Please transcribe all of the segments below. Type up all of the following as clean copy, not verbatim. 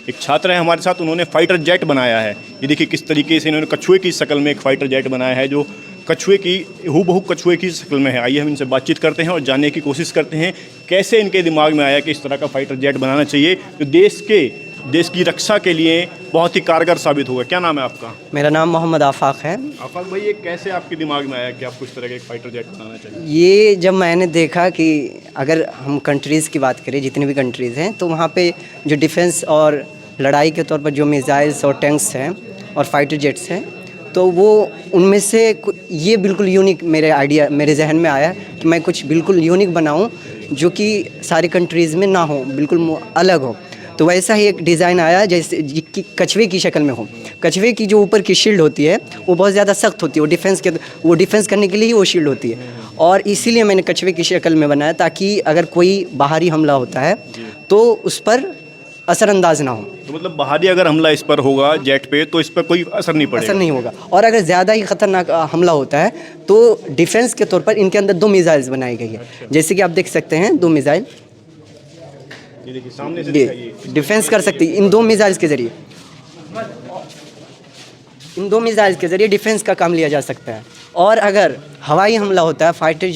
एक छात्र है हमारे साथ, उन्होंने फाइटर जेट बनाया है। ये देखिए किस तरीके से इन्होंने कछुए की शक्ल में एक फाइटर जेट बनाया है, जो कछुए की हूबहू कछुए की शक्ल में है। आइए हम इनसे बातचीत करते हैं और जानने की कोशिश करते हैं कैसे इनके दिमाग में आया कि इस तरह का फाइटर जेट बनाना चाहिए जो देश की रक्षा के लिए बहुत ही कारगर साबित होगा। क्या नाम है आपका? मेरा नाम मोहम्मद आफाक है। आफाक भाई, ये कैसे आपके दिमाग में आया कि आपको इस तरह का एक फाइटर जेट बनाना चाहिए? ये जब मैंने देखा कि अगर हम कंट्रीज़ की बात करें, जितनी भी कंट्रीज़ हैं, तो वहाँ पे जो डिफेंस और लड़ाई के तौर पर जो मिसाइल्स और टैंक्स हैं और फाइटर जेट्स हैं, तो वो उनमें से ये बिल्कुल यूनिक मेरे जहन में आया कि मैं कुछ बिल्कुल यूनिक बनाऊँ जो कि सारी कंट्रीज़ में ना हो, बिल्कुल अलग हो। तो वैसा ही एक डिज़ाइन आया जैसे कि कछुए की शक्ल में हो। कछुए की जो ऊपर की शील्ड होती है वो बहुत ज़्यादा सख्त होती है, वो डिफेंस करने के लिए ही वो शील्ड होती है, और इसीलिए मैंने कछुए की शक्ल में बनाया ताकि अगर कोई बाहरी हमला होता है तो उस पर असरअंदाज ना हो। तो मतलब बाहरी अगर हमला इस पर होगा जेट पे तो इस पर कोई असर नहीं पड़ेगा? असर नहीं होगा। और अगर ज़्यादा ही ख़तरनाक हमला होता है तो डिफेंस के तौर पर इनके अंदर 2 मिसाइल्स बनाई गई है। जैसे कि आप देख सकते हैं 2 मिसाइल ये देखिए सामने से ये डिफेंस कर सकती है। इन 2 मिसाइल्स के ज़रिए डिफेंस का काम लिया जा सकता है। और अगर हवाई हमला होता है, फाइटर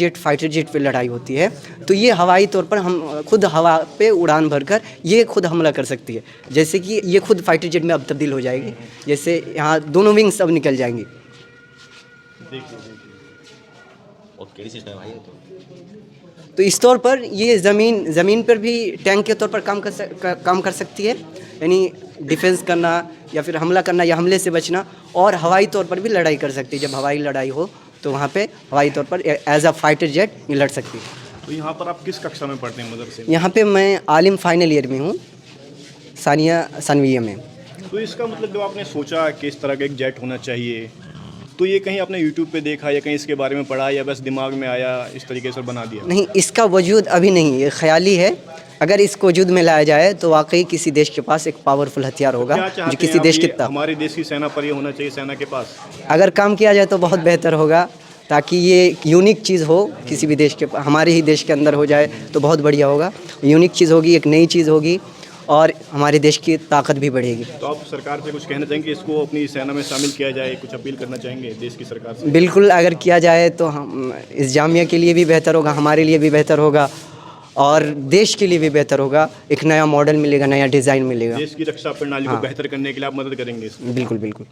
जेट पे लड़ाई होती है, तो ये हवाई तौर पर हम खुद हवा पे उड़ान भरकर ये खुद हमला कर सकती है। जैसे कि ये खुद फाइटर जेट में अब तब्दील हो जाएगी, जैसे यहाँ दोनों विंग्स अब निकल जाएंगी। तो इस तौर पर ये ज़मीन पर भी टैंक के तौर पर काम कर सकती है, यानी डिफेंस करना या फिर हमला करना या हमले से बचना, और हवाई तौर पर भी लड़ाई कर सकती है। जब हवाई लड़ाई हो तो वहाँ पे हवाई तौर पर एज अ फाइटर जेट ये लड़ सकती है। तो यहाँ पर आप किस कक्षा में पढ़ते हैं मदरसे में? यहाँ पे मैं आलिम फाइनल ईयर में हूँ, सानिया सनविया में। तो इसका मतलब जब आपने सोचा कि इस तरह का एक जेट होना चाहिए, तो ये कहीं आपने यूट्यूब पे देखा या कहीं इसके बारे में पढ़ा या बस दिमाग में आया इस तरीके से बना दिया? नहीं, इसका वजूद अभी नहीं, ये ख्याली है। अगर इसको वजूद में लाया जाए तो वाकई किसी देश के पास एक पावरफुल हथियार होगा जो किसी देश की हमारे देश की सेना पर ये होना चाहिए, सेना के पास अगर काम किया जाए तो बहुत बेहतर होगा, ताकि ये यूनिक चीज़ हो किसी भी देश के, हमारे ही देश के अंदर हो जाए तो बहुत बढ़िया होगा। यूनिक चीज़ होगी, एक नई चीज़ होगी और हमारे देश की ताकत भी बढ़ेगी। तो आप सरकार से कुछ कहना चाहेंगे, इसको अपनी सेना में शामिल किया जाए, कुछ अपील करना चाहेंगे देश की सरकार से? बिल्कुल, अगर किया जाए तो हम इस जामिया के लिए भी बेहतर होगा, हमारे लिए भी बेहतर होगा और देश के लिए भी बेहतर होगा। एक नया मॉडल मिलेगा, नया डिज़ाइन मिलेगा। देश की रक्षा प्रणाली को बेहतर करने के लिए आप मदद करेंगे इसमें? बिल्कुल बिल्कुल।